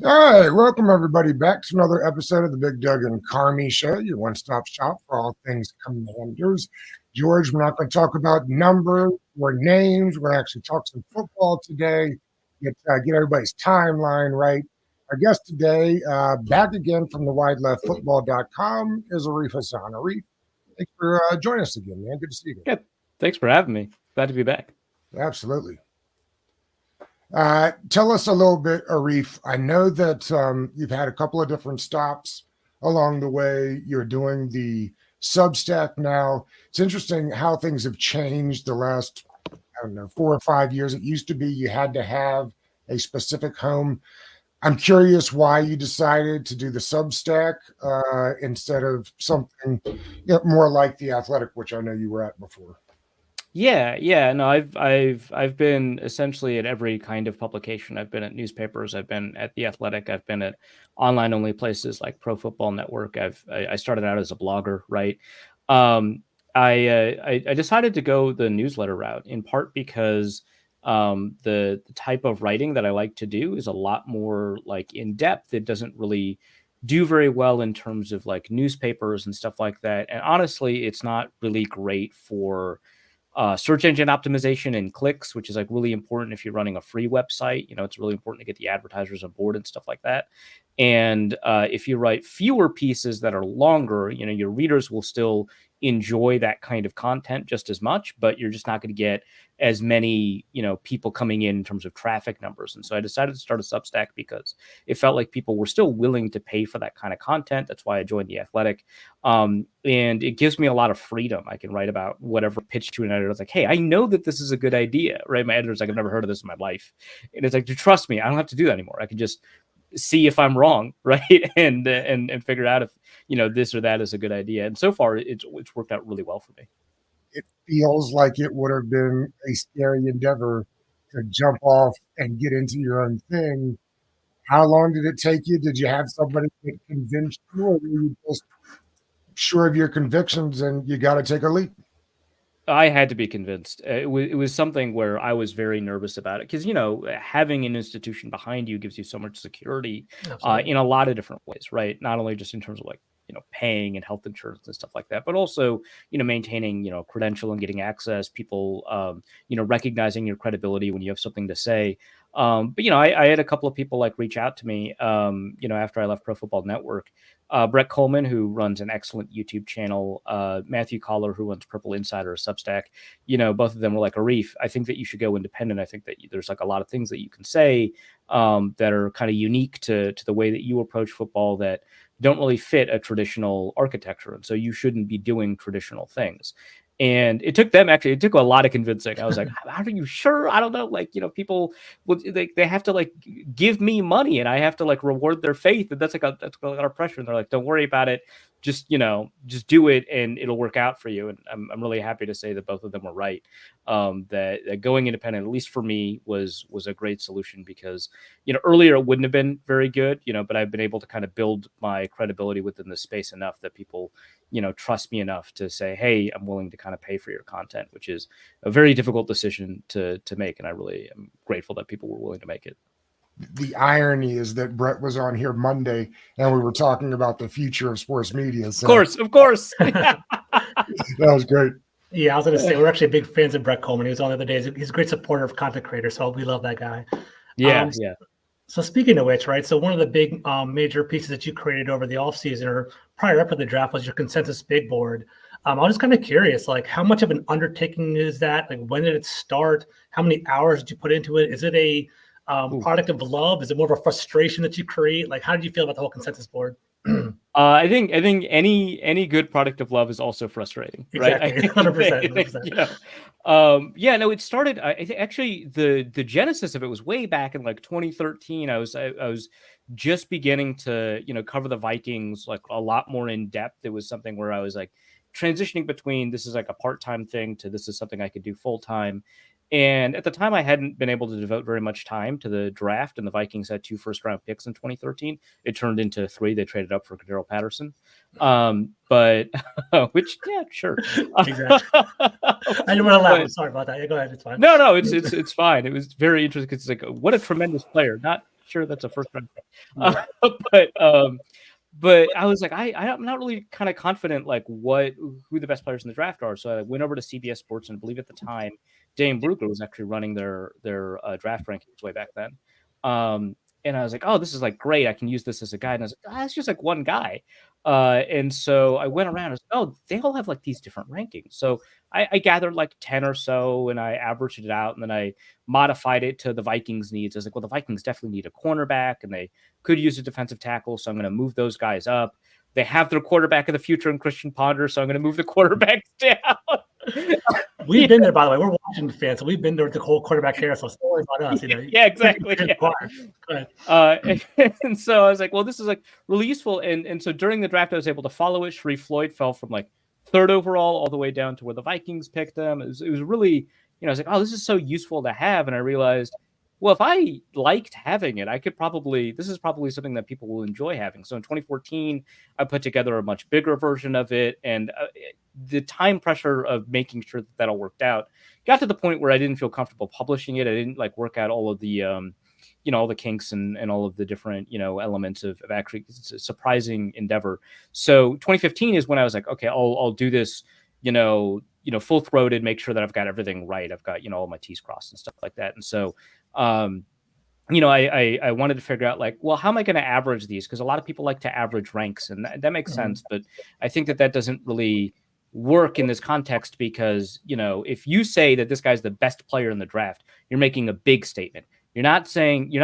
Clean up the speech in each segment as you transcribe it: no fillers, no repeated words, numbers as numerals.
All right, welcome everybody back to another episode of the Big Doug and Carmi Show, your one-stop shop for all things Commanders. George, we're not going to talk about numbers or names. We're going to actually talk some football today, get everybody's timeline right. Our guest today, back again from the WideLeftFootball.com, is Arif Hasan. Arif, thanks for joining us again, man. Good to see you again. Yeah, thanks for having me. Glad to be back. Absolutely. Tell us a little bit, Arif. I know that you've had a couple of different stops along the way. You're doing the Substack now. It's interesting how things have changed the last, 4 or 5 years. It used to be you had to have a specific home. I'm curious why you decided to do the Substack instead of something more like The Athletic, which I know you were at before. Yeah. No, I've been essentially at every kind of publication. I've been at newspapers. I've been at The Athletic. I've been at online only places like Pro Football Network. I started out as a blogger, right? I decided to go the newsletter route in part because the type of writing that I like to do is a lot more like in depth. It doesn't really do very well in terms of like newspapers and stuff like that. And honestly, it's not really great for search engine optimization and clicks, which is like really important if you're running a free website. It's really important to get the advertisers on board and stuff like that. And if you write fewer pieces that are longer, your readers will still enjoy that kind of content just as much, but you're just not going to get as many, people coming in terms of traffic numbers. And so I decided to start a Substack because it felt like people were still willing to pay for that kind of content. That's why I joined The Athletic. And it gives me a lot of freedom. I can write about whatever pitch to an editor. It's like, hey, I know that this is a good idea, right? My editor's like, I've never heard of this in my life. And it's like, trust me, I don't have to do that anymore. I can just see if I'm wrong, right? And figure out if, this or that is a good idea. And so far, it's worked out really well for me. It feels like it would have been a scary endeavor to jump off and get into your own thing. How long did it take you? Did you have somebody that convinced you, or were you just sure of your convictions and you got to take a leap? I had to be convinced. It was something where I was very nervous about it because, having an institution behind you gives you so much security in a lot of different ways, right? Not only just in terms of like, paying and health insurance and stuff like that, but also, maintaining, credential and getting access, people, recognizing your credibility when you have something to say. But, I had a couple of people like reach out to me, after I left Pro Football Network. Brett Coleman, who runs an excellent YouTube channel, Matthew Collar, who runs Purple Insider, Substack, both of them were like, Arif, I think that you should go independent. I think that there's like a lot of things that you can say that are kind of unique to the way that you approach football that don't really fit a traditional architecture. And so you shouldn't be doing traditional things. And it took a lot of convincing. I was like, how are you sure? I don't know. Like, people they have to like give me money and I have to like reward their faith. And that's a lot of pressure. And they're like, don't worry about it. Just do it and it'll work out for you. And I'm really happy to say that both of them were right. That going independent, at least for me, was a great solution because, earlier it wouldn't have been very good, but I've been able to kind of build my credibility within the space enough that people, trust me enough to say, hey, I'm willing to kind of pay for your content, which is a very difficult decision to make. And I really am grateful that people were willing to make it. The irony is that Brett was on here Monday and we were talking about the future of sports media. So. Of course. That was great. Yeah, I was going to say, we're actually big fans of Brett Coleman. He was on the other day. He's a great supporter of content creators, so we love that guy. Yeah. So speaking of which, right, so one of the big major pieces that you created over the offseason or prior up to the draft was your consensus big board. I was just kind of curious, like how much of an undertaking is that? Like when did it start? How many hours did you put into it? Is it a product of love? Is it more of a frustration that you create? Like how did you feel about the whole consensus board? I think any good product of love is also frustrating, right? Exactly, 100%. It started. I think actually the genesis of it was way back in like 2013. I was just beginning to cover the Vikings like a lot more in depth. It was something where I was like transitioning between this is like a part-time thing to this is something I could do full-time. And at the time, I hadn't been able to devote very much time to the draft, and the Vikings had 2 first-round picks in 2013. It turned into 3. They traded up for Cordero Patterson. But which, yeah, sure. Exactly. I didn't want to laugh. Sorry about that. Yeah, go ahead. It's fine. No, it's fine. It was very interesting because it's like, what a tremendous player. Not sure that's a first round pick. Yeah. But I was like, I'm not really kind of confident like who the best players in the draft are. So I went over to CBS Sports, and I believe at the time Dane Brugler was actually running their draft rankings way back then. And I was like, oh, this is like great. I can use this as a guide. And I was like, it's just like one guy. And so I went around. I was like, oh, they all have like these different rankings. So I gathered like 10 or so, and I averaged it out, and then I modified it to the Vikings' needs. I was like, well, the Vikings definitely need a cornerback, and they could use a defensive tackle, so I'm going to move those guys up. They have their quarterback of the future in Christian Ponder, so I'm going to move the quarterbacks down. We've been there, by the way. We're Washington fans, so we've been there with the whole quarterback era, so it's not about us. Yeah, exactly. Yeah. And so I was like, well, this is like really useful. And so during the draft, I was able to follow it. Sharif Floyd fell from like 3rd overall all the way down to where the Vikings picked them. It was really, I was like, oh, this is so useful to have. And I realized, well, if I liked having it, this is probably something that people will enjoy having. So in 2014, I put together a much bigger version of it. And the time pressure of making sure that all worked out got to the point where I didn't feel comfortable publishing it. I didn't like work out all of the, all the kinks and all of the different, elements of actually it's a surprising endeavor. So 2015 is when I was like, okay, I'll do this, full throated, make sure that I've got everything right. I've got, all my T's crossed and stuff like that. And so, I wanted to figure out like, well, how am I going to average these? Because a lot of people like to average ranks, and that makes sense. But I think that doesn't really work in this context because, if you say that this guy's the best player in the draft, you're making a big statement. You're not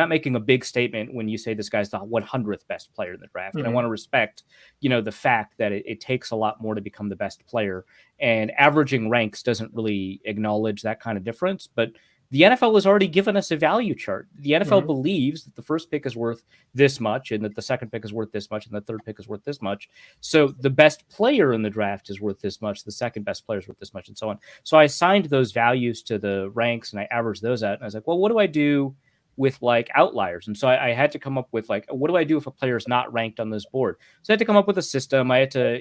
making a big statement when you say this guy's the 100th best player in the draft. And I want to respect, the fact that it takes a lot more to become the best player, and averaging ranks doesn't really acknowledge that kind of difference. But the NFL has already given us a value chart. The NFL believes that the first pick is worth this much, and that the second pick is worth this much, and the third pick is worth this much. So the best player in the draft is worth this much. The second best player is worth this much, and so on. So I assigned those values to the ranks, and I averaged those out. And I was like, well, what do I do with like outliers? And so I had to come up with like, what do I do if a player is not ranked on this board? So I had to come up with a system. I had to,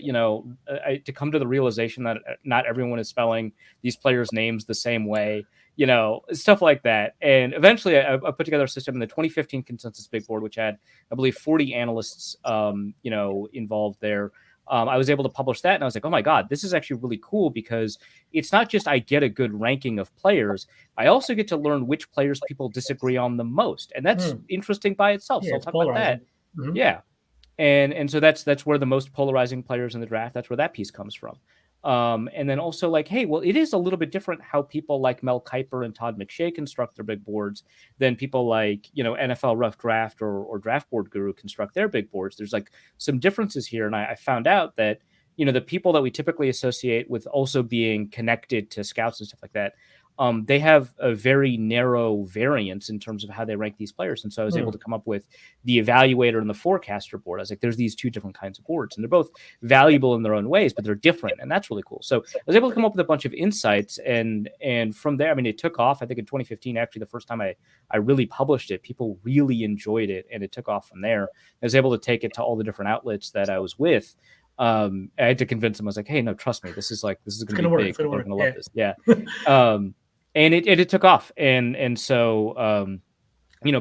I had to come to the realization that not everyone is spelling these players' names the same way. Stuff like that. And eventually I put together a system in the 2015 consensus big board, which had, I believe, 40 analysts, involved there. I was able to publish that, and I was like, oh my God, this is actually really cool because it's not just I get a good ranking of players. I also get to learn which players people disagree on the most. And that's interesting by itself. So I'll talk about that. Yeah. And so that's where the most polarizing players in the draft, that's where that piece comes from. And then also like, hey, well, it is a little bit different how people like Mel Kiper and Todd McShay construct their big boards than people like, NFL Rough Draft or Draft Board Guru construct their big boards. There's like some differences here. And I found out that, the people that we typically associate with also being connected to scouts and stuff like that, they have a very narrow variance in terms of how they rank these players. And so I was able to come up with the evaluator and the forecaster board. I was like, there's these two different kinds of boards, and they're both valuable in their own ways, but they're different. And that's really cool. So I was able to come up with a bunch of insights, and from there, it took off. I think in 2015, actually, the first time I really published it, people really enjoyed it, and it took off from there. I was able to take it to all the different outlets that I was with. I had to convince them. I was like, hey, no, trust me. This is going to be big. They're going to love this. Yeah. And it took off. And so,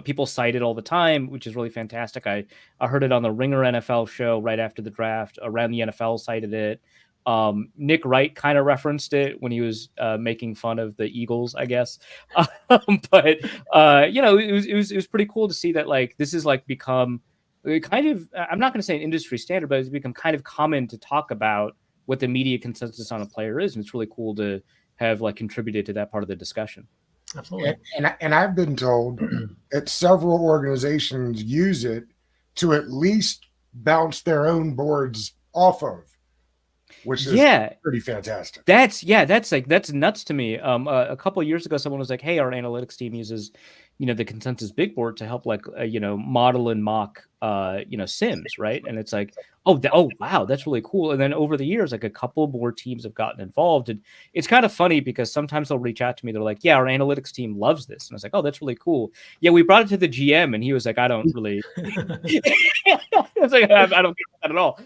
people cite it all the time, which is really fantastic. I heard it on the Ringer NFL show right after the draft. Around the NFL cited it. Nick Wright kind of referenced it when he was making fun of the Eagles, I guess. But it was pretty cool to see that like this is like become kind of, I'm not going to say an industry standard, but it's become kind of common to talk about what the media consensus on a player is, and it's really cool to have like contributed to that part of the discussion. Absolutely. And I've been told that several organizations use it to at least bounce their own boards off of, which is pretty fantastic. That's nuts to me. A couple of years ago, someone was like, hey, our analytics team uses, the consensus big board to help like, model and mock, sims. Right. And it's like, oh, wow, that's really cool. And then over the years, like a couple more teams have gotten involved, and it's kind of funny because sometimes they'll reach out to me. They're like, yeah, our analytics team loves this. And I was like, oh, that's really cool. Yeah. We brought it to the GM, and he was like, I don't really, I was like, I don't get that at all.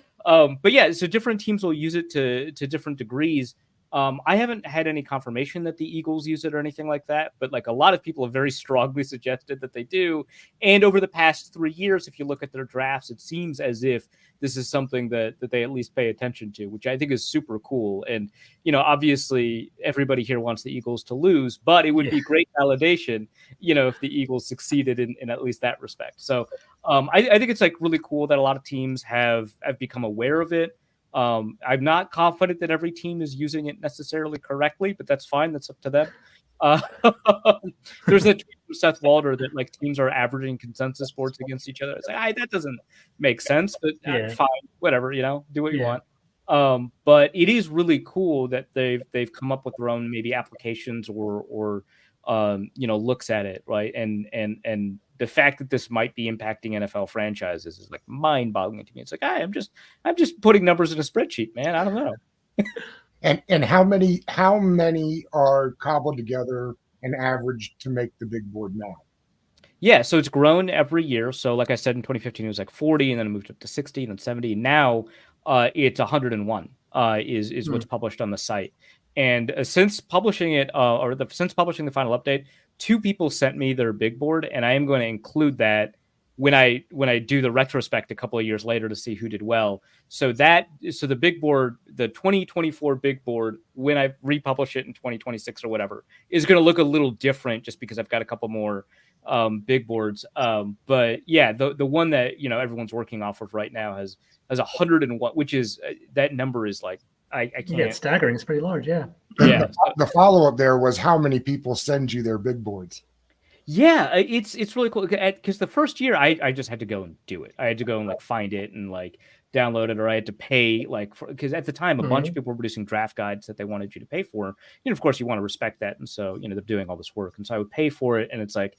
But yeah, so different teams will use it to different degrees. I haven't had any confirmation that the Eagles use it or anything like that, but like a lot of people have very strongly suggested that they do. And over the past 3 years, if you look at their drafts, it seems as if this is something that they at least pay attention to, which I think is super cool. And, obviously everybody here wants the Eagles to lose, but it would be great validation, if the Eagles succeeded in at least that respect. So I think it's like really cool that a lot of teams have become aware of it. I'm not confident that every team is using it necessarily correctly, but that's fine. That's up to them. There's a tweet from Seth Walder that like teams are averaging consensus boards against each other. It's like, that doesn't make sense, but fine, whatever, do what you want. But it is really cool that they've come up with their own maybe applications or looks at it, right? And the fact that this might be impacting NFL franchises is like mind-boggling to me. It's like, I'm just putting numbers in a spreadsheet, man. I don't know. And how many are cobbled together and averaged to make the big board now? Yeah, so it's grown every year. So like I said, in 2015, it was like 40, and then it moved up to 60, and then 70. Now it's 101 is what's published on the site. And since publishing it, since publishing the final update, 2 people sent me their big board, and I am going to include that when I do the retrospect a couple of years later to see who did well. So the big board, the 2024 big board, when I republish it in 2026 or whatever, is going to look a little different just because I've got a couple more big boards. But yeah, the one that everyone's working off of right now has 101, which is that number is like I can't. Yeah, it's staggering. It's pretty large. Yeah. Yeah. The follow-up there was how many people send you their big boards? Yeah, it's really cool because the first year I just had to go and do it. I had to go and like find it and like download it, or I had to pay because at the time a bunch of people were producing draft guides that they wanted you to pay for. Of course you want to respect that, and so they're doing all this work, and so I would pay for it, and it's like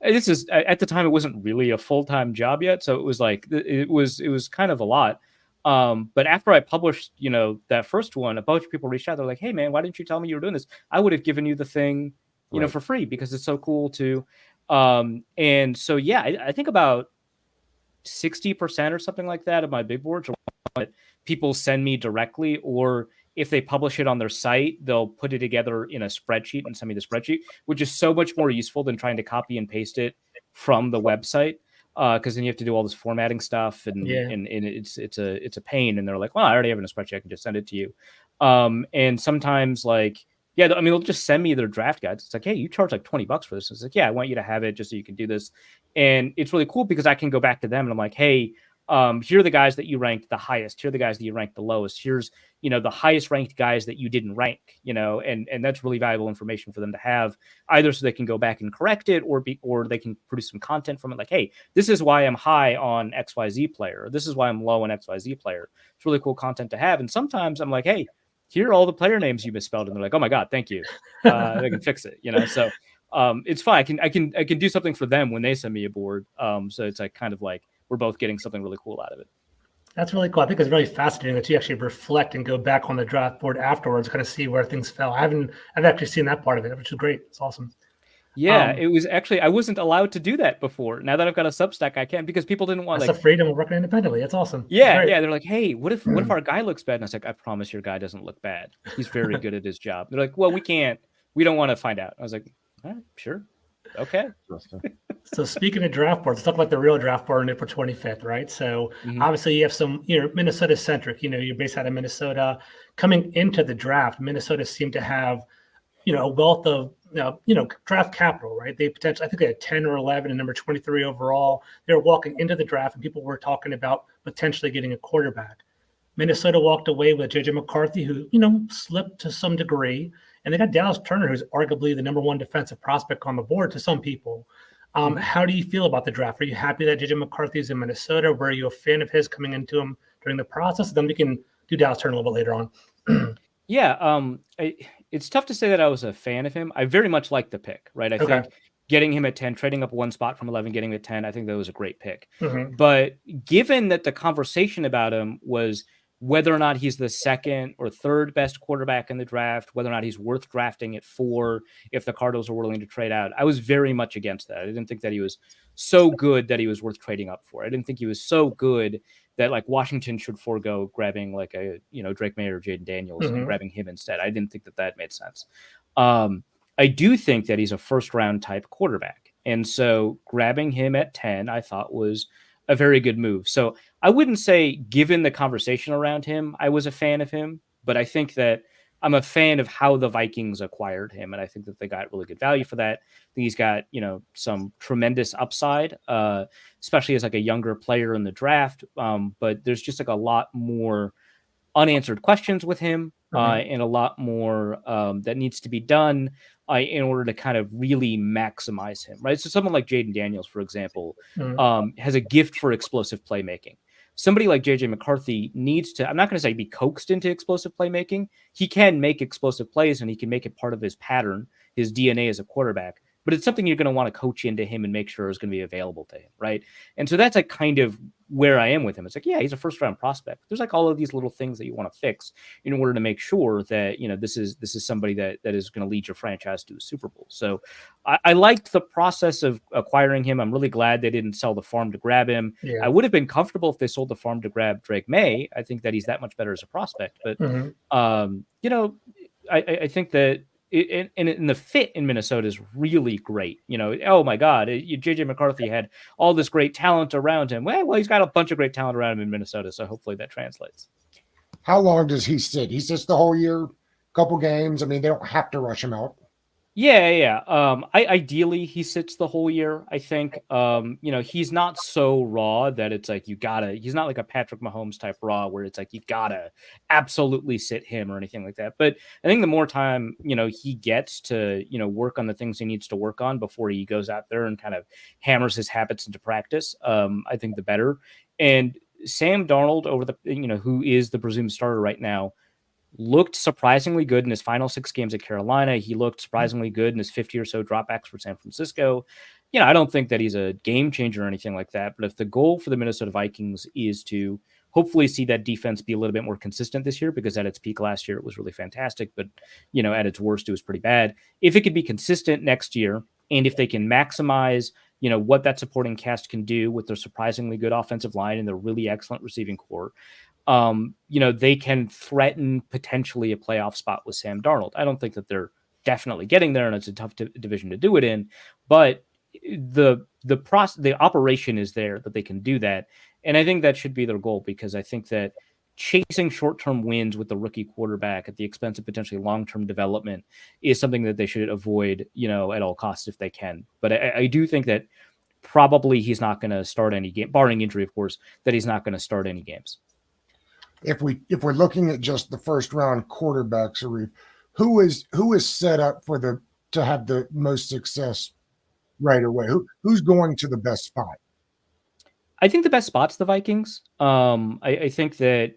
this is at the time it wasn't really a full-time job yet, so it was like it was kind of a lot. But after I published, that first one, a bunch of people reached out. They're like, "Hey, man, why didn't you tell me you were doing this? I would have given you the thing, for free because it's so cool too." And so, yeah, I think about 60% or something like that of my big boards are what people send me directly, or if they publish it on their site, they'll put it together in a spreadsheet and send me the spreadsheet, which is so much more useful than trying to copy and paste it from the website. Because then you have to do all this formatting stuff, and it's a pain. And they're like, well, I already have it in a spreadsheet, I can just send it to you. And sometimes they'll just send me their draft guides. It's like, hey, you charge like $20 for this. It's like, yeah, I want you to have it just so you can do this. And it's really cool because I can go back to them and I'm like, hey, here are the guys that you ranked the highest. Here are the guys that you ranked the lowest. Here's, the highest ranked guys that you didn't rank, and that's really valuable information for them to have, either so they can go back and correct it, or they can produce some content from it. Like, hey, this is why I'm high on XYZ player. Or this is why I'm low on XYZ player. It's really cool content to have. And sometimes I'm like, hey, here are all the player names you misspelled. And they're like, oh my God, thank you. They can fix it, so it's fine. I can do something for them when they send me a board. So it's like kind of like we're both getting something really cool out of it. That's really cool. I think it's really fascinating that you actually reflect and go back on the draft board afterwards, kind of see where things fell. I've actually seen that part of it, which is great. It's awesome. Yeah, it was actually, I wasn't allowed to do that before. Now that I've got a Substack, I can, because people didn't want that's the freedom of working independently. That's awesome. Yeah, yeah. They're like, hey, what if our guy looks bad? And I was like, I promise your guy doesn't look bad. He's very good at his job. They're like, well, we don't want to find out. I was like, all right, sure. Okay. So speaking of draft boards, let's talk about the real draft board on April 25th, right? So obviously you have some, Minnesota centric, you're based out of Minnesota. Coming into the draft, Minnesota seemed to have, a wealth of, draft capital, right? They potentially, I think they had 10 or 11 and number 23 overall. They were walking into the draft and people were talking about potentially getting a quarterback. Minnesota walked away with JJ McCarthy, who, slipped to some degree. And they got Dallas Turner, who's arguably the number one defensive prospect on the board to some people. How do you feel about the draft? Are you happy that JJ McCarthy is in Minnesota? Were you a fan of his coming into him during the process? Then we can do Dallas Turner a little bit later on. Yeah, it's tough to say that I was a fan of him. I very much like the pick, right? I think getting him at 10, trading up one spot from 11, getting him at 10, I think that was a great pick. But given that the conversation about him was whether or not he's the second or third best quarterback in the draft, whether or not he's worth drafting at 4, if the Cardinals are willing to trade out, I was very much against that. I didn't think that he was so good that he was worth trading up for. I didn't think he was so good that like Washington should forego grabbing like a, Drake May or Jaden Daniels and grabbing him instead. I didn't think that made sense. I do think that he's a first round type quarterback. And so grabbing him at 10, I thought was a very good move. So I wouldn't say, given the conversation around him, I was a fan of him, but I think that I'm a fan of how the Vikings acquired him. And I think that they got really good value for that. I think he's got, some tremendous upside, especially as like a younger player in the draft. But there's just like a lot more unanswered questions with him, and a lot more that needs to be done in order to kind of really maximize him, right? So someone like Jaden Daniels, for example, has a gift for explosive playmaking. Somebody like JJ McCarthy needs to, I'm not going to say be coaxed into explosive playmaking. He can make explosive plays and he can make it part of his pattern, his DNA as a quarterback, but it's something you're going to want to coach into him and make sure is going to be available to him, right? And so that's like kind of where I am with him. It's like, yeah, he's a first round prospect. There's like all of these little things that you want to fix in order to make sure that, this is somebody that is going to lead your franchise to a Super Bowl. So I liked the process of acquiring him. I'm really glad they didn't sell the farm to grab him. Yeah. I would have been comfortable if they sold the farm to grab Drake May. I think that he's that much better as a prospect. But, I think that and the fit in Minnesota is really great. Oh my God, JJ McCarthy had all this great talent around him. Well, he's got a bunch of great talent around him in Minnesota, so hopefully that translates. How long does he sit? He sits the whole year, couple games. I mean, they don't have to rush him out. Yeah. Ideally he sits the whole year. I think, he's not so raw that it's like, he's not like a Patrick Mahomes type raw where it's like, you gotta absolutely sit him or anything like that. But I think the more time, he gets to, work on the things he needs to work on before he goes out there and kind of hammers his habits into practice, I think the better. And Sam Darnold who is the presumed starter right now, looked surprisingly good in his final 6 games at Carolina. He looked surprisingly good in his 50 or so dropbacks for San Francisco. I don't think that he's a game changer or anything like that. But if the goal for the Minnesota Vikings is to hopefully see that defense be a little bit more consistent this year, because at its peak last year, it was really fantastic. But, at its worst, it was pretty bad. If it could be consistent next year, and if they can maximize, what that supporting cast can do with their surprisingly good offensive line and their really excellent receiving core, they can threaten potentially a playoff spot with Sam Darnold. I don't think that they're definitely getting there, and it's a tough division to do it in, but the operation is there that they can do that. And I think that should be their goal, because I think that chasing short-term wins with the rookie quarterback at the expense of potentially long-term development is something that they should avoid, at all costs if they can. But I do think that probably he's not going to start any game, barring injury, of course, that he's not going to start any games. If we're looking at just the first round quarterbacks, Arif, who is set up to have the most success right away? Who's going to the best spot? I think the best spot's the Vikings. I think that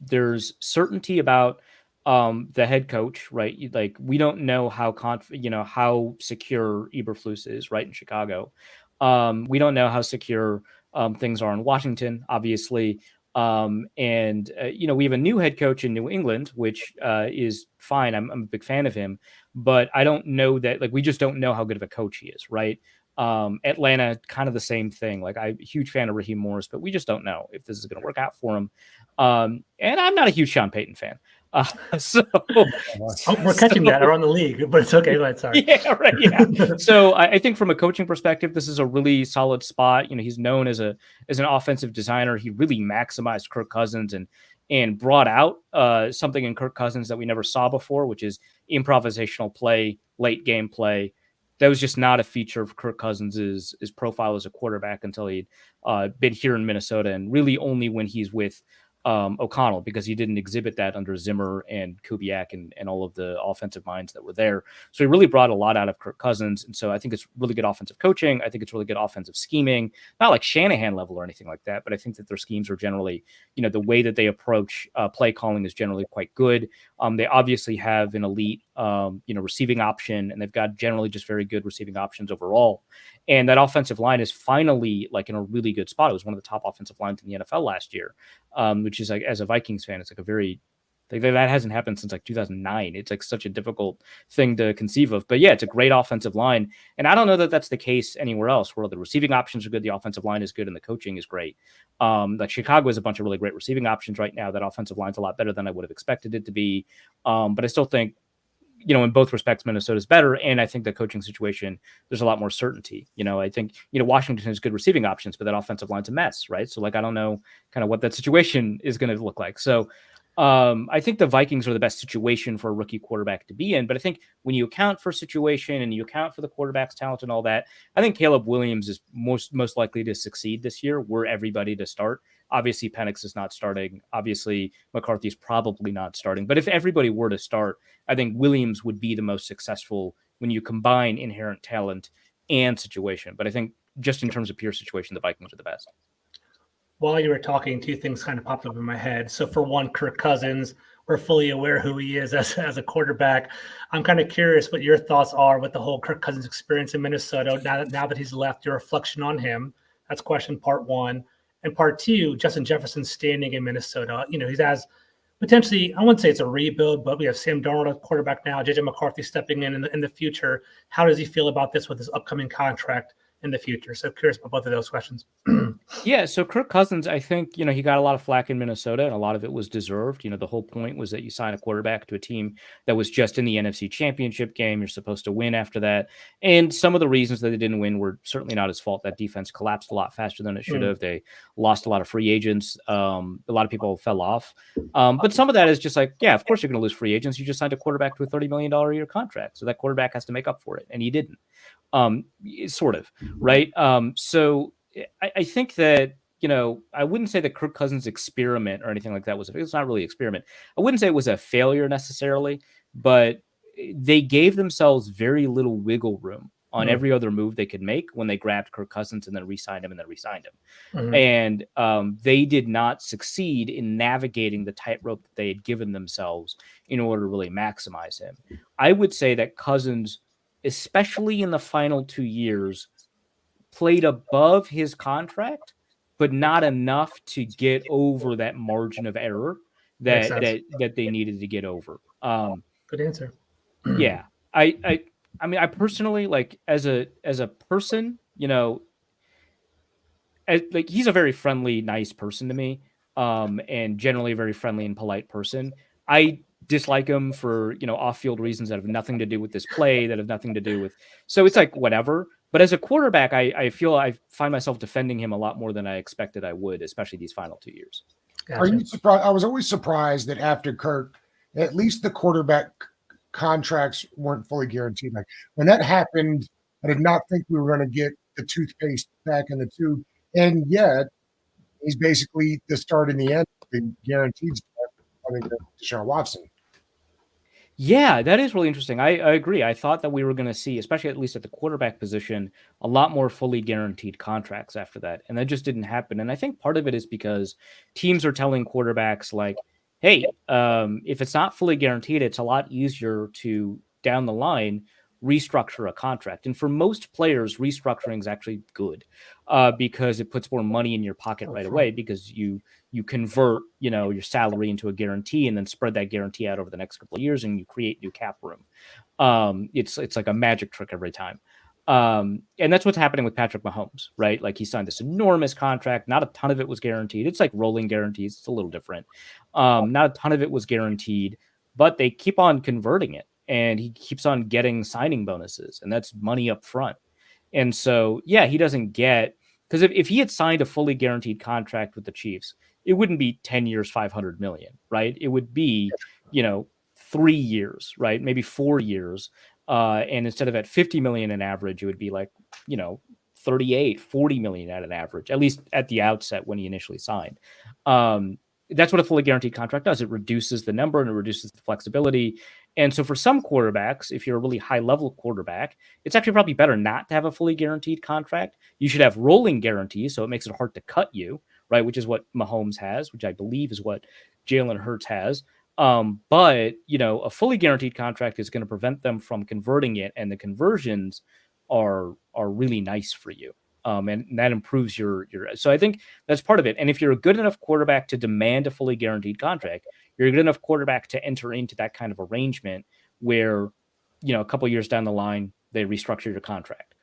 there's certainty about the head coach, right? Like, we don't know how how secure Eberflus is, right, in Chicago. We don't know how secure things are in Washington, obviously. And we have a new head coach in New England, which is fine. I'm a big fan of him, but I don't know that, like, we just don't know how good of a coach he is, right? Atlanta, kind of the same thing. Like, I'm a huge fan of Raheem Morris, but we just don't know if this is going to work out for him. And I'm not a huge Sean Payton fan. So we're catching that around the league, but it's okay. Sorry. Yeah, right. Yeah. So I think from a coaching perspective, this is a really solid spot. He's known as an offensive designer. He really maximized Kirk Cousins and brought out something in Kirk Cousins that we never saw before, which is improvisational play, late game play. That was just not a feature of Kirk Cousins' his profile as a quarterback until he'd been here in Minnesota, and really only when he's with O'Connell, because he didn't exhibit that under Zimmer and Kubiak and all of the offensive minds that were there. So he really brought a lot out of Kirk Cousins. And so I think it's really good offensive coaching. I think it's really good offensive scheming, not like Shanahan level or anything like that, but I think that their schemes are generally, the way that they approach play calling is generally quite good. They obviously have an elite, receiving option, and they've got generally just very good receiving options overall. And that offensive line is finally like in a really good spot. It was one of the top offensive lines in the NFL last year, which is, like, as a Vikings fan, it's like a very Like that hasn't happened since like 2009. It's like such a difficult thing to conceive of. But yeah, it's a great offensive line. And I don't know that that's the case anywhere else where the receiving options are good, the offensive line is good, and the coaching is great. Like Chicago has a bunch of really great receiving options right now. That offensive line's a lot better than I would have expected it to be. But I still think, in both respects, Minnesota's better. And I think the coaching situation, there's a lot more certainty. I think, Washington has good receiving options, but that offensive line's a mess, right? So like, I don't know kind of what that situation is going to look like. So I think the Vikings are the best situation for a rookie quarterback to be in. But I think when you account for situation and you account for the quarterback's talent and all that, I think Caleb Williams is most likely to succeed this year were everybody to start. Obviously, Penix is not starting. Obviously, McCarthy's probably not starting. But if everybody were to start, I think Williams would be the most successful when you combine inherent talent and situation. But I think just in terms of pure situation, the Vikings are the best. While you were talking, two things kind of popped up in my head. So for one, Kirk Cousins, we're fully aware who he is as a quarterback. I'm kind of curious what your thoughts are with the whole Kirk Cousins experience in Minnesota. Now that he's left, your reflection on him. That's question part one. And part two, Justin Jefferson's standing in Minnesota. He has potentially, I wouldn't say it's a rebuild, but we have Sam Darnold at quarterback now, JJ McCarthy stepping in the future. How does he feel about this with his upcoming contract in the future? So curious about both of those questions. Yeah, so Kirk Cousins, I think, he got a lot of flack in Minnesota, and a lot of it was deserved. The whole point was that you sign a quarterback to a team that was just in the NFC Championship game. You're supposed to win after that. And some of the reasons that they didn't win were certainly not his fault. That defense collapsed a lot faster than it should have. They lost a lot of free agents. A lot of people fell off. But some of that is just like, yeah, of course you're going to lose free agents. You just signed a quarterback to a $30 million a year contract. So that quarterback has to make up for it. And he didn't. Sort of, right? So I think that, I wouldn't say the Kirk Cousins experiment or anything like that it's not really an experiment. I wouldn't say it was a failure necessarily, but they gave themselves very little wiggle room on every other move they could make when they grabbed Kirk Cousins and then re-signed him. And they did not succeed in navigating the tightrope that they had given themselves in order to really maximize him. I would say that Cousins, especially in the final 2 years, played above his contract, but not enough to get over that margin of error that they needed to get over. Good answer. Yeah. I mean, I personally, like, as a person, he's a very friendly, nice person to me, and generally a very friendly and polite person. I dislike him for, off-field reasons that have nothing to do with this play, that have nothing to do with, so it's like whatever. But as a quarterback, I feel I find myself defending him a lot more than I expected I would, especially these final 2 years. Gotcha. Are you surprised? I was always surprised that after Kirk, at least the quarterback contracts weren't fully guaranteed. Like when that happened, I did not think we were going to get the toothpaste back in the tube. And yet he's basically the start and the end of the guaranteed stuff. I mean, Deshaun Watson. Yeah, that is really interesting. I agree. I thought that we were going to see, especially at least at the quarterback position, a lot more fully guaranteed contracts after that. And that just didn't happen. And I think part of it is because teams are telling quarterbacks like, hey, if it's not fully guaranteed, it's a lot easier to, down the line, restructure a contract. And for most players, restructuring is actually good because it puts more money in your pocket right away because you convert, your salary into a guarantee and then spread that guarantee out over the next couple of years and you create new cap room. It's like a magic trick every time. And that's what's happening with Patrick Mahomes, right? Like he signed this enormous contract. Not a ton of it was guaranteed. It's like rolling guarantees. It's a little different. Not a ton of it was guaranteed, but they keep on converting it. And he keeps on getting signing bonuses, and that's money up front. And so, yeah, he doesn't get, because if he had signed a fully guaranteed contract with the Chiefs, it wouldn't be 10 years, 500 million, right? It would be, 3 years, right? Maybe 4 years. And instead of at 50 million an average, it would be like, 38, 40 million at an average, at least at the outset when he initially signed. That's what a fully guaranteed contract does. It reduces the number and it reduces the flexibility. And so for some quarterbacks, if you're a really high level quarterback, it's actually probably better not to have a fully guaranteed contract. You should have rolling guarantees. So it makes it hard to cut you, right? Which is what Mahomes has, which I believe is what Jalen Hurts has. But, a fully guaranteed contract is going to prevent them from converting it. And the conversions are really nice for you. And that improves your. So I think that's part of it. And if you're a good enough quarterback to demand a fully guaranteed contract, you're a good enough quarterback to enter into that kind of arrangement where, a couple of years down the line, they restructure your contract.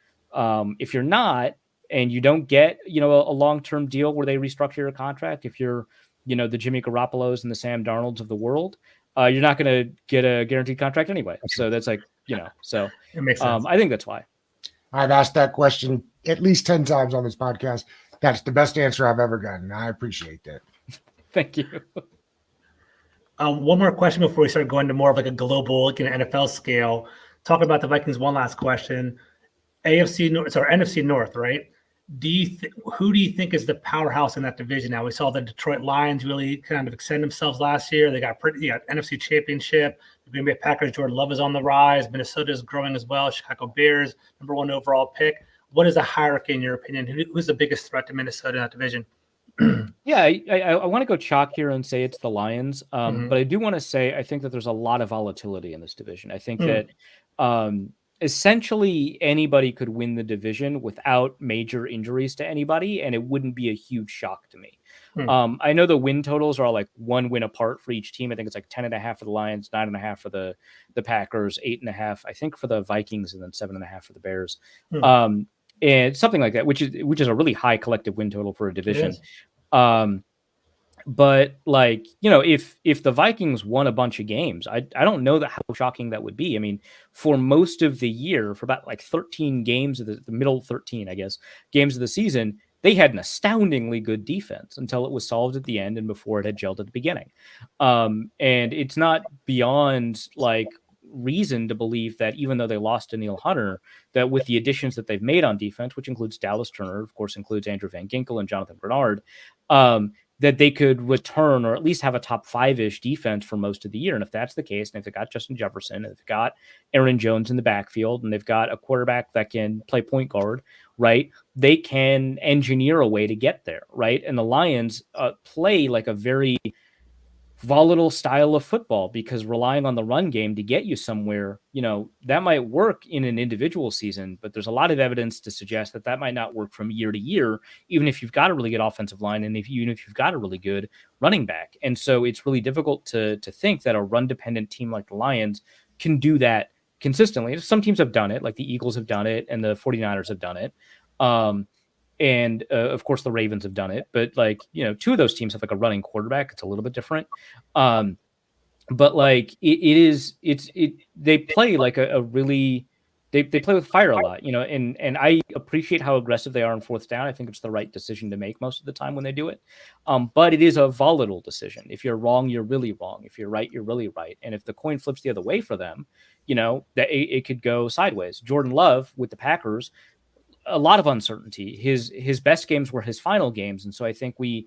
If you're not, and you don't get, a long-term deal where they restructure your contract, if you're, the Jimmy Garoppolos and the Sam Darnolds of the world, you're not going to get a guaranteed contract anyway. So that's like, so it makes sense. I think that's why. I've asked that question at least 10 times on this podcast. That's the best answer I've ever gotten. I appreciate that. Thank you. One more question before we start going to more of like a global, NFL scale. Talking about the Vikings, one last question. NFC North, right? Who do you think is the powerhouse in that division now? We saw the Detroit Lions really kind of extend themselves last year. They got NFC Championship. The Green Bay Packers, Jordan Love is on the rise. Minnesota is growing as well. Chicago Bears, #1 overall pick. What is the hierarchy in your opinion? Who's the biggest threat to Minnesota in that division? Yeah, I want to go chalk here and say it's the Lions. But I do want to say I think that there's a lot of volatility in this division. I think that essentially anybody could win the division without major injuries to anybody, and it wouldn't be a huge shock to me. I know the win totals are like 1 win apart for each team. I think it's like 10.5 for the Lions, 9.5 for the Packers, 8.5 I think for the Vikings, and then 7.5 for the Bears. And something like that, which is a really high collective win total for a division. But like, if the Vikings won a bunch of games, I don't know how shocking that would be. I mean, for most of the year, for about like 13 games of the middle 13, I guess, games of the season, they had an astoundingly good defense until it was solved at the end and before it had gelled at the beginning. And it's not beyond like reason to believe that even though they lost to Neil Hunter, that with the additions that they've made on defense, which includes Dallas Turner, of course, includes Andrew Van Ginkel and Jonathan Bernard, that they could return or at least have a top 5-ish defense for most of the year. And if that's the case, and if they've got Justin Jefferson, and if they've got Aaron Jones in the backfield, and they've got a quarterback that can play point guard, right, they can engineer a way to get there, right? And the Lions play like a very volatile style of football, because relying on the run game to get you somewhere, that might work in an individual season, but there's a lot of evidence to suggest that that might not work from year to year, even if you've got a really good offensive line and even if you've got a really good running back. And so it's really difficult to think that a run dependent team like the Lions can do that consistently. Some teams have done it, like the Eagles have done it and the 49ers have done it. And of course the Ravens have done it, but like, 2 of those teams have like a running quarterback. It's a little bit different. But like they play like a really, they play with fire a lot, and I appreciate how aggressive they are on 4th down. I think it's the right decision to make most of the time when they do it. But it is a volatile decision. If you're wrong, you're really wrong. If you're right, you're really right. And if the coin flips the other way for them, that it could go sideways. Jordan Love with the Packers, a lot of uncertainty. His best games were his final games, and so I think we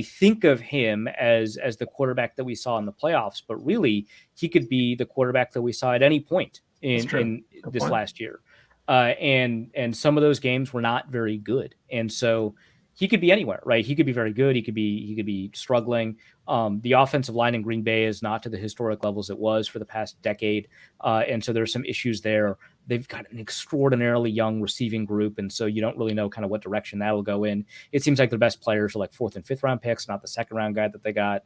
think of him as the quarterback that we saw in the playoffs, but really he could be the quarterback that we saw at any point in this last year. And some of those games were not very good, and so he could be anywhere, right? He could be very good. He could be struggling. The offensive line in Green Bay is not to the historic levels it was for the past decade, and so there's some issues there. They've got an extraordinarily young receiving group, and so you don't really know kind of what direction that will go in. It seems like their best players are like 4th and 5th round picks, not the 2nd round guy that they got.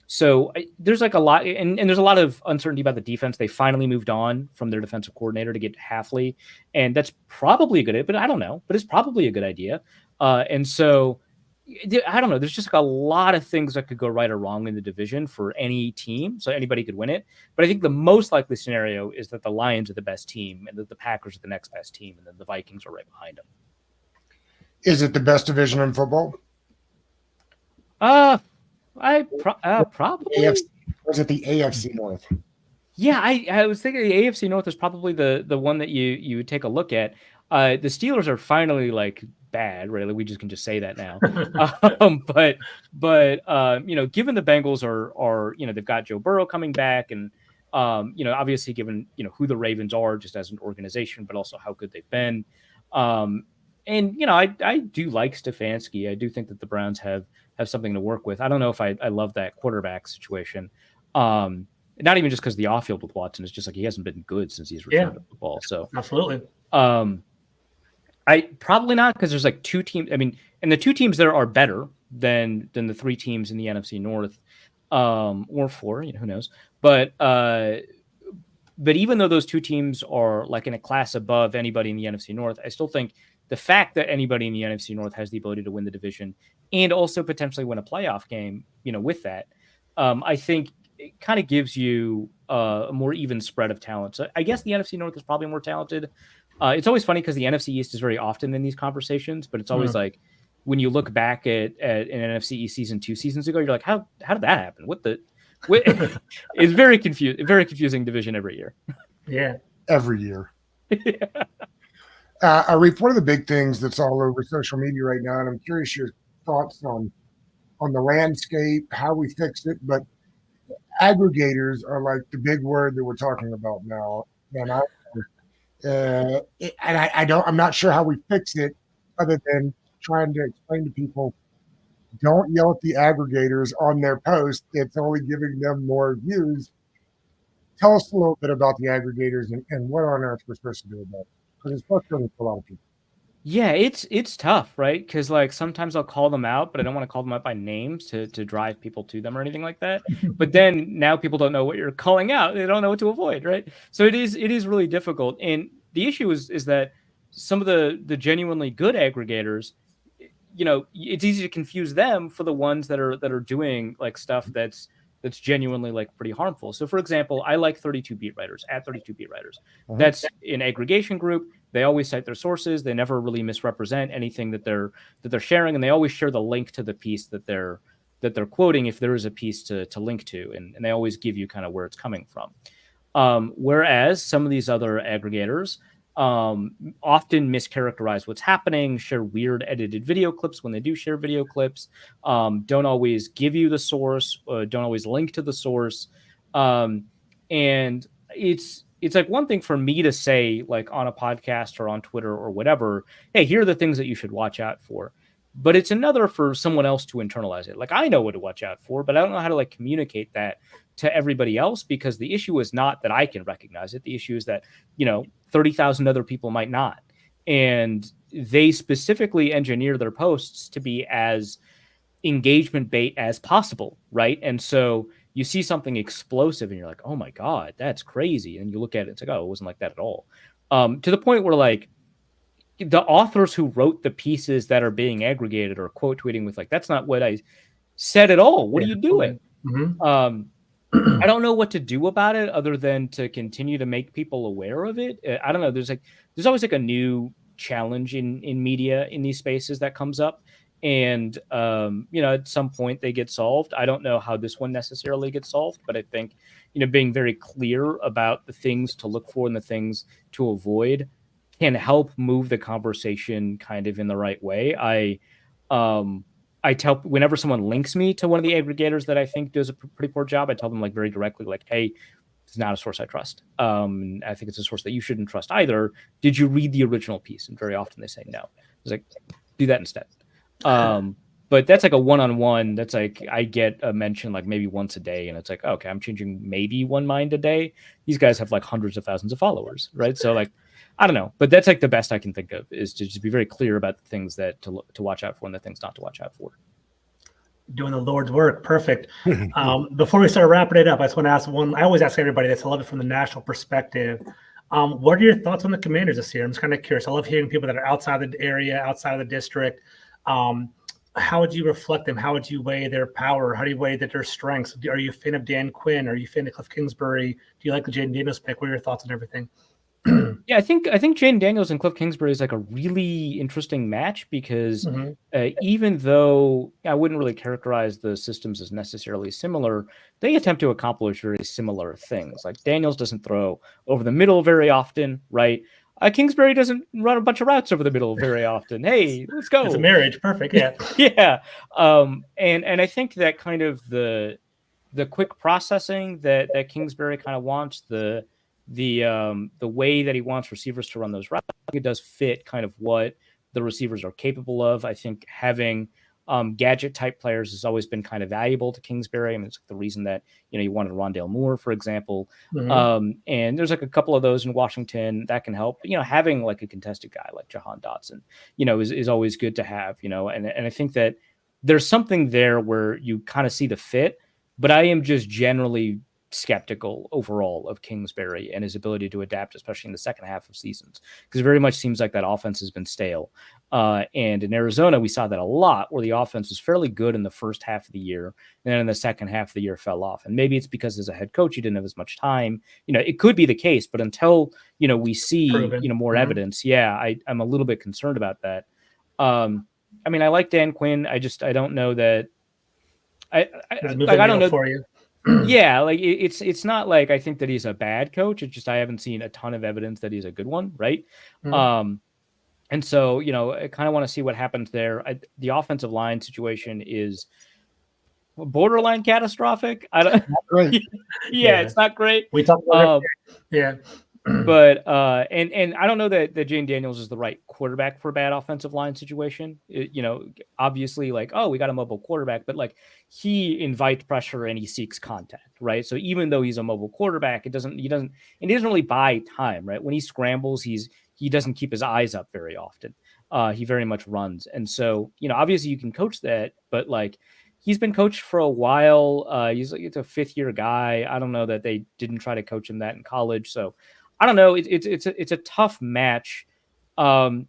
So there's like a lot, and there's a lot of uncertainty about the defense. They finally moved on from their defensive coordinator to get Halfley, and that's probably a good idea, but I don't know, but it's probably a good idea. And so I don't know. There's just like a lot of things that could go right or wrong in the division for any team. So anybody could win it. But I think the most likely scenario is that the Lions are the best team and that the Packers are the next best team and then the Vikings are right behind them. Is it the best division in football? Probably. Or is it the AFC North? Yeah, I was thinking the AFC North is probably the one that you would take a look at. The Steelers are finally like bad, right? Like we can just say that now. But given the Bengals are they've got Joe Burrow coming back, and obviously given who the Ravens are just as an organization, but also how good they've been. And I do like Stefanski. I do think that the Browns have something to work with. I don't know if I love that quarterback situation. Not even just because the off-field with Watson is just like he hasn't been good since he's returned to football. So absolutely. I probably not, because there's like two teams. I mean, and the two teams there are better than the three teams in the NFC North, or four. Who knows? But even though those two teams are like in a class above anybody in the NFC North, I still think the fact that anybody in the NFC North has the ability to win the division and also potentially win a playoff game, with that, I think it kind of gives you a more even spread of talent. So I guess the NFC North is probably more talented. It's always funny because the NFC East is very often in these conversations, but it's always like when you look back at an NFC East season 2 seasons ago, you're like, how did that happen? It's very confusing division every year. Yeah, every year. Arif, one of the big things that's all over social media right now, and I'm curious your thoughts on the landscape, how we fix it, but aggregators are like the big word that we're talking about now. And I'm not sure how we fix it other than trying to explain to people, don't yell at the aggregators on their post. It's only giving them more views. Tell us a little bit about the aggregators and what on earth we're supposed to do about it. Because it's frustrating for a lot of people. Yeah, it's tough, right? Because like sometimes I'll call them out, but I don't want to call them out by names to drive people to them or anything like that. But then now people don't know what you're calling out; they don't know what to avoid, right? So it is really difficult. And the issue is that some of the genuinely good aggregators, it's easy to confuse them for the ones that are doing like stuff that's genuinely like pretty harmful. So for example, I like 32 beat writers at 32 beat writers. That's an aggregation group. They always cite their sources. They never really misrepresent anything that they're sharing, and they always share the link to the piece that they're quoting if there is a piece to link to, and they always give you kind of where it's coming from. Whereas some of these other aggregators often mischaracterize what's happening, share weird edited video clips when they do share video clips, don't always give you the source, don't always link to the source, and it's like one thing for me to say, like on a podcast or on Twitter or whatever, hey, here are the things that you should watch out for. But it's another for someone else to internalize it. Like I know what to watch out for, but I don't know how to like communicate that to everybody else, because the issue is not that I can recognize it. The issue is that, 30,000 other people might not. And they specifically engineer their posts to be as engagement bait as possible, right? And so you see something explosive and you're like, oh my God, that's crazy. And you look at it, it's like, oh, it wasn't like that at all. To the point where like the authors who wrote the pieces that are being aggregated or quote tweeting with like, that's not what I said at all. What are you doing? I don't know what to do about it other than to continue to make people aware of it. I don't know. There's always like a new challenge in media in these spaces that comes up. And, at some point they get solved. I don't know how this one necessarily gets solved, but I think, being very clear about the things to look for and the things to avoid can help move the conversation kind of in the right way. I tell whenever someone links me to one of the aggregators that I think does a pretty poor job, I tell them like very directly, like, hey, it's not a source I trust. I think it's a source that you shouldn't trust either. Did you read the original piece? And very often they say no. It's like, do that instead. But that's like a one-on-one. That's like I get a mention like maybe once a day, and it's like, okay, I'm changing maybe one mind a day. These guys have like hundreds of thousands of followers, right? So like, I don't know, but that's like the best I can think of, is to just be very clear about the things that to watch out for and the things not to watch out for. Doing the Lord's work. Perfect. Before we start wrapping it up, I just want to ask one. I always ask everybody this. I love it from the national perspective. What are your thoughts on the Commanders this year? I'm just kind of curious. I love hearing people that are outside the area, outside of the district. How would you reflect them? How would you weigh their power? How do you weigh their strengths? Are you a fan of Dan Quinn? Are you a fan of Cliff Kingsbury? Do you like the Jaden Daniels pick? What are your thoughts on everything? Yeah, I think Jaden Daniels and Cliff Kingsbury is like a really interesting match because even though I wouldn't really characterize the systems as necessarily similar, they attempt to accomplish very similar things. Like Daniels doesn't throw over the middle very often, right? Kingsbury doesn't run a bunch of routes over the middle very often. Hey, let's go. It's a marriage. Perfect. Yeah. Yeah. And I think that kind of the quick processing that Kingsbury kind of wants, the way that he wants receivers to run those routes, it does fit kind of what the receivers are capable of. I think having gadget type players has always been kind of valuable to Kingsbury. I mean, it's the reason that, you wanted Rondale Moore, for example. And there's like a couple of those in Washington that can help. Having like a contested guy like Jahan Dotson, is always good to have, and I think that there's something there where you kind of see the fit, but I am just generally skeptical overall of Kingsbury and his ability to adapt, especially in the second half of seasons, because it very much seems like that offense has been stale. And in Arizona, we saw that a lot, where the offense was fairly good in the first half of the year, and then in the second half of the year fell off. And maybe it's because as a head coach, he didn't have as much time. It could be the case, but until we see more evidence, I'm a little bit concerned about that. I mean, I like Dan Quinn. I don't know that. I don't know for you. Yeah, like it's not like I think that he's a bad coach. It's just I haven't seen a ton of evidence that he's a good one, right? And so I kind of want to see what happens there. The offensive line situation is borderline catastrophic. I don't. Not great. Yeah, it's not great. We talked about it. But and I don't know that Jane Daniels is the right quarterback for a bad offensive line situation. Obviously, like, oh, we got a mobile quarterback, but like he invites pressure and he seeks contact, right? So even though he's a mobile quarterback, he doesn't really buy time, right? When he scrambles, he doesn't keep his eyes up very often. He very much runs, and so obviously you can coach that, but like he's been coached for a while. He's a fifth-year guy. I don't know that they didn't try to coach him that in college, so. I don't know. It's a tough match. The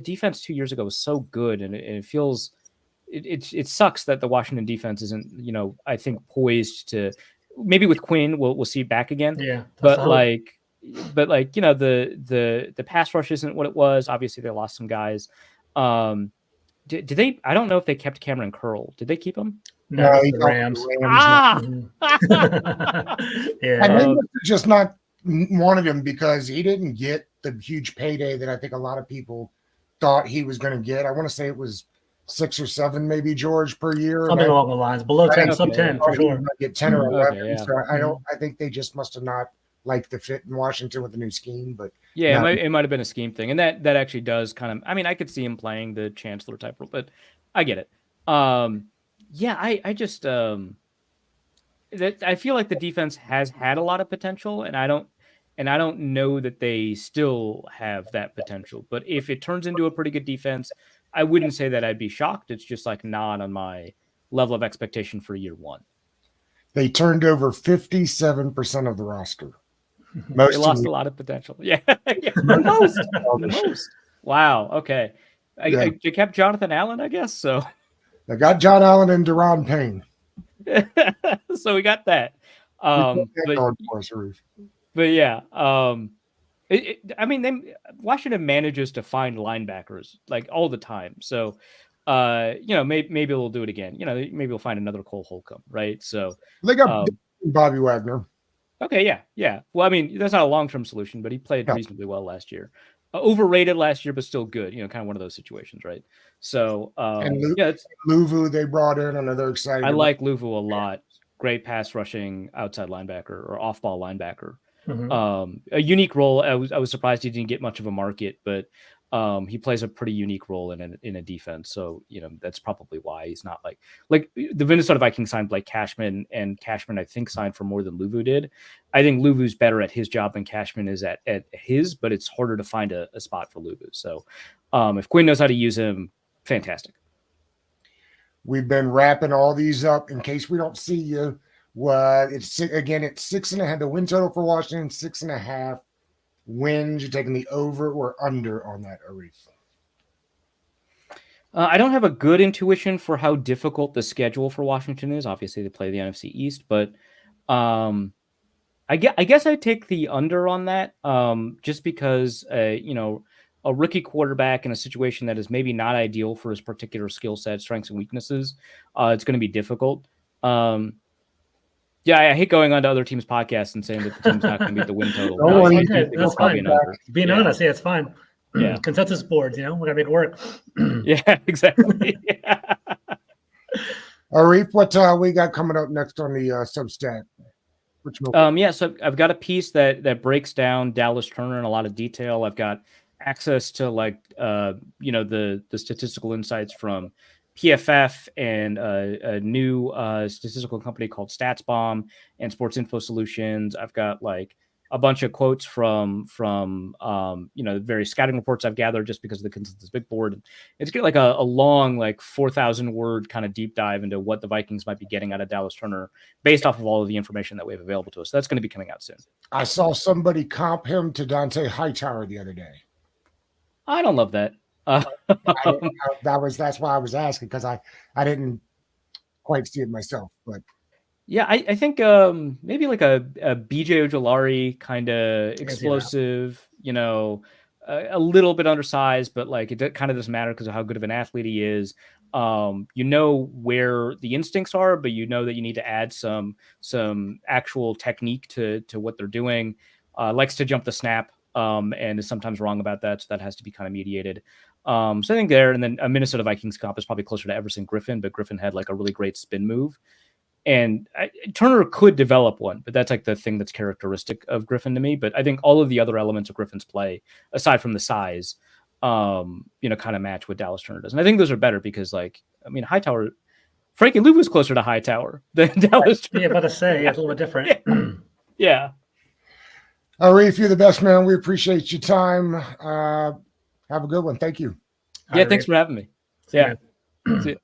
defense 2 years ago was so good, and it feels it sucks that the Washington defense isn't I think poised to, maybe with Quinn we'll see back again. Yeah, but the pass rush isn't what it was. Obviously they lost some guys. Did they? I don't know if they kept Cameron Curl. Did they keep him? No, the Rams. Yeah, and they just not wanted him because he didn't get the huge payday that I think a lot of people thought he was going to get. I want to say it was 6 or 7, maybe, George, per year. Something along the lines, below 10, sub 10 for sure. Get 10 or 11. Okay, yeah. So I think they just must have not liked the fit in Washington with the new scheme. But yeah, it might have been a scheme thing, and that actually does kind of. I mean, I could see him playing the Chancellor type role, but I get it. I just I feel like the defense has had a lot of potential, and I don't know that they still have that potential. But if it turns into a pretty good defense, I wouldn't say that I'd be shocked. It's just like not on my level of expectation for year one. They turned over 57% of the roster. They lost a lot of potential. Yeah. The most. Wow. Okay. They kept Jonathan Allen, I guess. So they got John Allen and Deron Payne. So we got that. But yeah, Washington manages to find linebackers like all the time. So, maybe we'll do it again. Maybe we'll find another Cole Holcomb, right? So they got Bobby Wagner. Okay, yeah. Well, I mean, that's not a long-term solution, but he played reasonably well last year. Overrated last year, but still good. Kind of one of those situations, right? So, Luvu they brought in another exciting. I like Luvu a lot. Great pass rushing outside linebacker or off-ball linebacker. A unique role. I was surprised he didn't get much of a market, but he plays a pretty unique role in a defense. So that's probably why he's not like the Minnesota Vikings signed Blake Cashman, and Cashman I think signed for more than Luvu did. I think Luvu's better at his job than Cashman is at his, but it's harder to find a spot for Luvu. So if Quinn knows how to use him, fantastic. We've been wrapping all these up in case we don't see you. It's 6.5. The win total for Washington 6.5 wins. You're taking the over or under on that, Arif? I don't have a good intuition for how difficult the schedule for Washington is. Obviously, they play the NFC East, but I guess I take the under on that, just because a rookie quarterback in a situation that is maybe not ideal for his particular skill set, strengths, and weaknesses, it's going to be difficult. Yeah, I hate going on to other teams' podcasts and saying that the team's not going to meet the win total. That's fine. Being honest, it's fine. Yeah, consensus boards, we got to make it work. Yeah, exactly. Arif, what we got coming up next on the Substack? So I've got a piece that breaks down Dallas Turner in a lot of detail. I've got access to the statistical insights from PFF and a new statistical company called StatsBomb and Sports Info Solutions. I've got like a bunch of quotes from various scouting reports I've gathered just because of the consensus big board. It's get like a long, like 4,000 word kind of deep dive into what the Vikings might be getting out of Dallas Turner based off of all of the information that we have available to us. So that's going to be coming out soon. I saw somebody comp him to Dante Hightower the other day. I don't love that. That's why I was asking, because I didn't quite see it myself, but yeah, I think maybe like a BJ Ojolari kind of explosive, a little bit undersized, but like it kind of doesn't matter because of how good of an athlete he is. Where the instincts are, but that you need to add some actual technique to what they're doing. Likes to jump the snap and is sometimes wrong about that, so that has to be kind of mediated. So I think there, and then a Minnesota Vikings comp is probably closer to Everson Griffin, but Griffin had like a really great spin move. And Turner could develop one, but that's like the thing that's characteristic of Griffin to me. But I think all of the other elements of Griffin's play, aside from the size, kind of match what Dallas Turner does. And I think those are better because, Hightower, Frankie Lou was closer to Hightower than Dallas Turner. Yeah, about to say, it's a little bit different. Yeah. Arif, you're the best, man. We appreciate your time. Have a good one. Thank you. Yeah, thanks for having me. See you. See you.